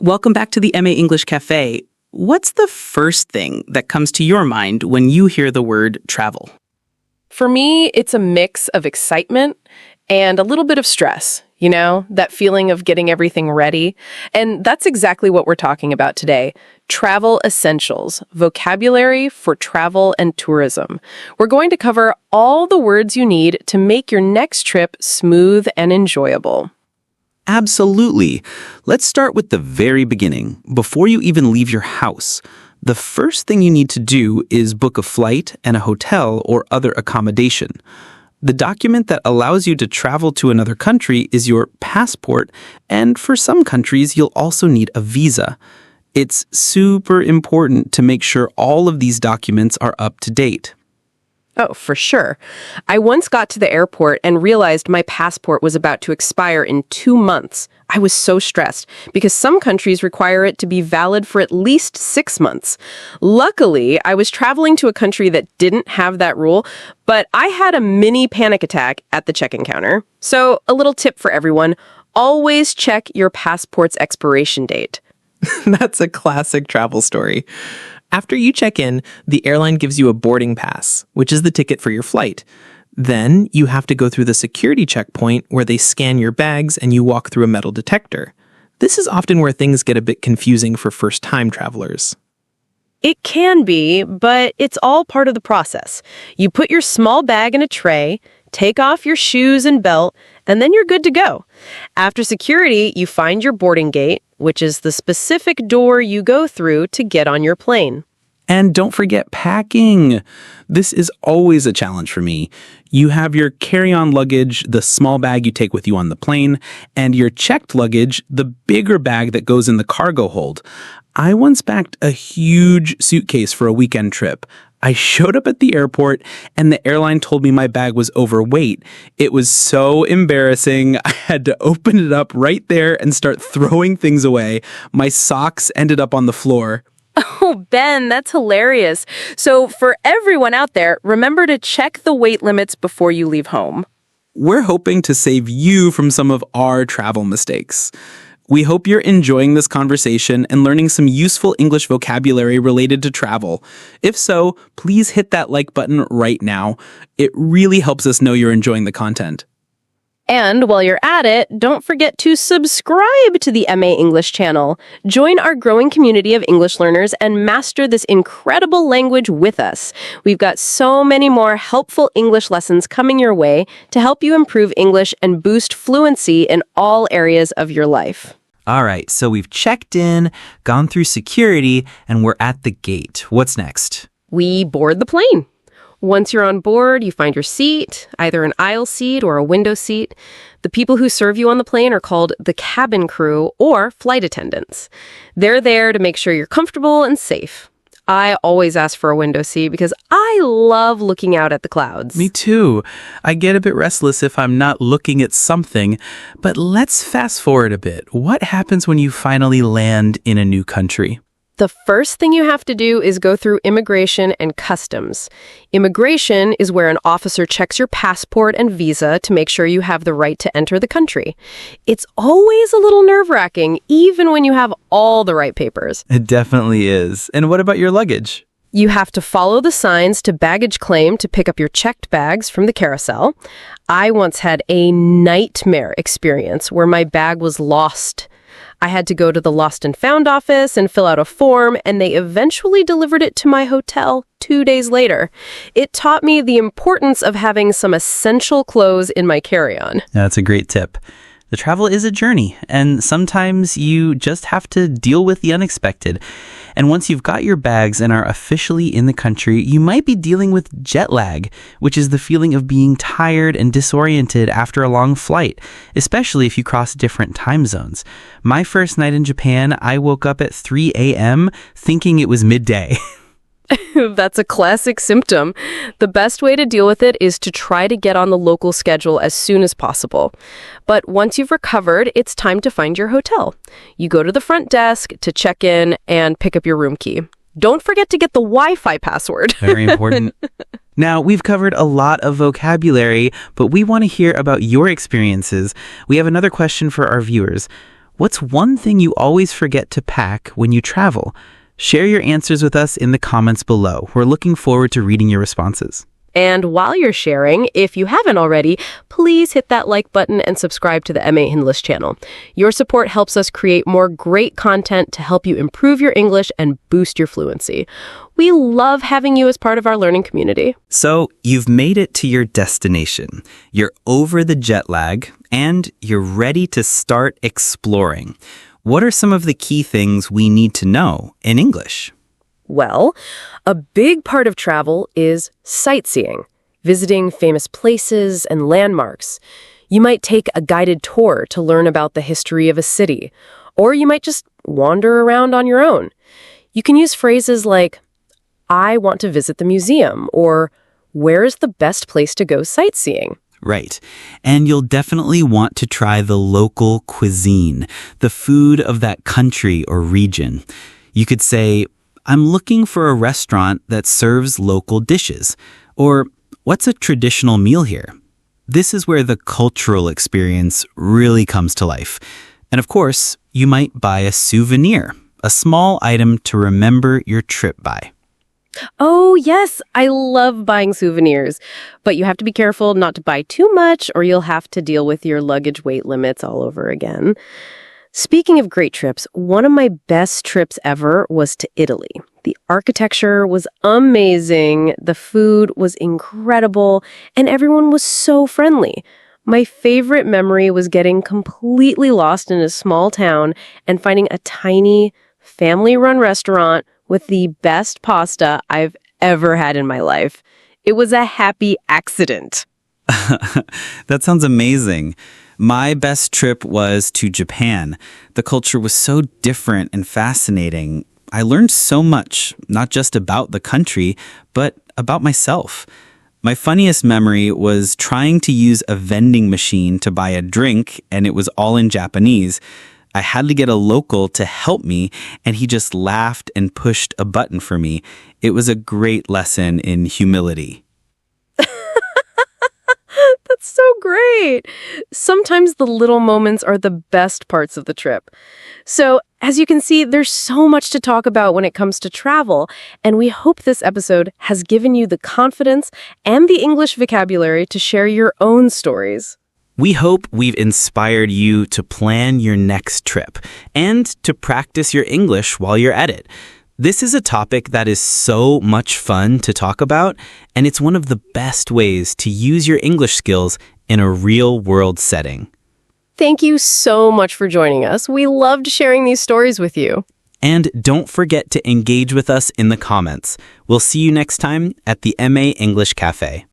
Welcome back to the MA English Cafe. What's the first thing that comes to your mind when you hear the word travel? For me, it's a mix of excitement and a little bit of stress, that feeling of getting everything ready. And that's exactly what we're talking about today. Travel essentials, vocabulary for travel and tourism. We're going to cover all the words you need to make your next trip smooth and enjoyable. Absolutely. Let's start with the very beginning. Before you even leave your house, the first thing you need to do is book a flight and a hotel or other accommodation. The document that allows you to travel to another country is your passport, and for some countries, you'll also need a visa. It's super important to make sure all of these documents are up to date. Oh, for sure. I once got to the airport and realized my passport was about to expire in 2 months. I was so stressed because some countries require it to be valid for at least 6 months. Luckily, I was traveling to a country that didn't have that rule, but I had a mini panic attack at the check-in counter. So, a little tip for everyone, always check your passport's expiration date. That's a classic travel story. After you check in, the airline gives you a boarding pass, which is the ticket for your flight. Then you have to go through the security checkpoint where they scan your bags and you walk through a metal detector. This is often where things get a bit confusing for first-time travelers. It can be, but it's all part of the process. You put your small bag in a tray, take off your shoes and belt, and then you're good to go. After security, you find your boarding gate, which is the specific door you go through to get on your plane. And don't forget packing. This is always a challenge for me. You have your carry-on luggage, the small bag you take with you on the plane, and your checked luggage, the bigger bag that goes in the cargo hold. I once packed a huge suitcase for a weekend trip. I showed up at the airport and the airline told me my bag was overweight. It was so embarrassing. I had to open it up right there and start throwing things away. My socks ended up on the floor. Oh, Ben, that's hilarious. So for everyone out there, remember to check the weight limits before you leave home. We're hoping to save you from some of our travel mistakes. We hope you're enjoying this conversation and learning some useful English vocabulary related to travel. If so, please hit that like button right now. It really helps us know you're enjoying the content. And while you're at it, don't forget to subscribe to the MA English channel. Join our growing community of English learners and master this incredible language with us. We've got so many more helpful English lessons coming your way to help you improve English and boost fluency in all areas of your life. All right, so we've checked in, gone through security, and we're at the gate. What's next? We board the plane. Once you're on board, you find your seat, either an aisle seat or a window seat. The people who serve you on the plane are called the cabin crew or flight attendants. They're there to make sure you're comfortable and safe. I always ask for a window seat because I love looking out at the clouds. Me too. I get a bit restless if I'm not looking at something. But let's fast forward a bit. What happens when you finally land in a new country? The first thing you have to do is go through immigration and customs. Immigration is where an officer checks your passport and visa to make sure you have the right to enter the country. It's always a little nerve-wracking, even when you have all the right papers. It definitely is. And what about your luggage? You have to follow the signs to baggage claim to pick up your checked bags from the carousel. I once had a nightmare experience where my bag was lost. I had to go to the Lost and Found office and fill out a form, and they eventually delivered it to my hotel 2 days later. It taught me the importance of having some essential clothes in my carry-on. That's a great tip. The travel is a journey, and sometimes you just have to deal with the unexpected. And once you've got your bags and are officially in the country, you might be dealing with jet lag, which is the feeling of being tired and disoriented after a long flight, especially if you cross different time zones. My first night in Japan, I woke up at 3 a.m. thinking it was midday. That's a classic symptom. The best way to deal with it is to try to get on the local schedule as soon as possible. But once you've recovered, it's time to find your hotel. You go to the front desk to check in and pick up your room key. Don't forget to get the Wi-Fi password. Very important. Now, we've covered a lot of vocabulary, but we want to hear about your experiences. We have another question for our viewers. What's one thing you always forget to pack when you travel? Share your answers with us in the comments below. We're looking forward to reading your responses. And while you're sharing, if you haven't already, please hit that like button and subscribe to the MA English channel. Your support helps us create more great content to help you improve your English and boost your fluency. We love having you as part of our learning community. So, you've made it to your destination. You're over the jet lag, and you're ready to start exploring. What are some of the key things we need to know in English? Well, a big part of travel is sightseeing, visiting famous places and landmarks. You might take a guided tour to learn about the history of a city, or you might just wander around on your own. You can use phrases like, I want to visit the museum, or where's the best place to go sightseeing? Right. And you'll definitely want to try the local cuisine, the food of that country or region. You could say, I'm looking for a restaurant that serves local dishes. Or, what's a traditional meal here? This is where the cultural experience really comes to life. And of course, you might buy a souvenir, a small item to remember your trip by. Oh, yes, I love buying souvenirs. But you have to be careful not to buy too much, or you'll have to deal with your luggage weight limits all over again. Speaking of great trips, one of my best trips ever was to Italy. The architecture was amazing, the food was incredible, and everyone was so friendly. My favorite memory was getting completely lost in a small town and finding a tiny, family-run restaurant with the best pasta I've ever had in my life. It was a happy accident. That sounds amazing. My best trip was to Japan. The culture was so different and fascinating. I learned so much, not just about the country, but about myself. My funniest memory was trying to use a vending machine to buy a drink, and it was all in Japanese. I had to get a local to help me, and he just laughed and pushed a button for me. It was a great lesson in humility. That's so great. Sometimes the little moments are the best parts of the trip. So, as you can see, there's so much to talk about when it comes to travel, and we hope this episode has given you the confidence and the English vocabulary to share your own stories. We hope we've inspired you to plan your next trip and to practice your English while you're at it. This is a topic that is so much fun to talk about, and it's one of the best ways to use your English skills in a real-world setting. Thank you so much for joining us. We loved sharing these stories with you. And don't forget to engage with us in the comments. We'll see you next time at the MA English Cafe.